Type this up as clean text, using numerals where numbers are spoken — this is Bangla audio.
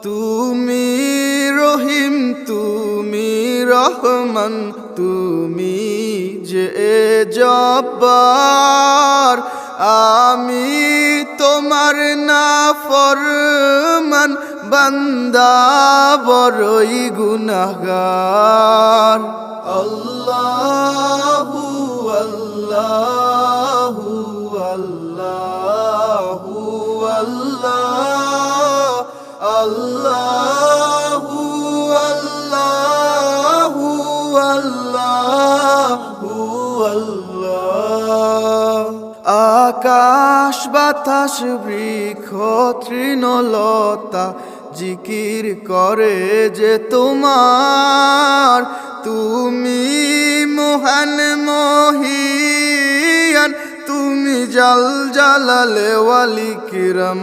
তুমি রহিম, তুমি রহমান, তুমি যে জব্বার, আমি তোমার নাফরমান বান্দা বড়ই গুনাহগার। আল্লাহু আল্লাহু আল্লাহু আল্লাহ, আল্লাহু আল্লাহু আল্লাহু আল্লাহ। আকাশ বাতাস বৃক্ষ তৃণলতা জিকির করে যে তোমার, তুমি মহান মহিয়ান, তুমি জাল জালালে ওয়ালি কিরম।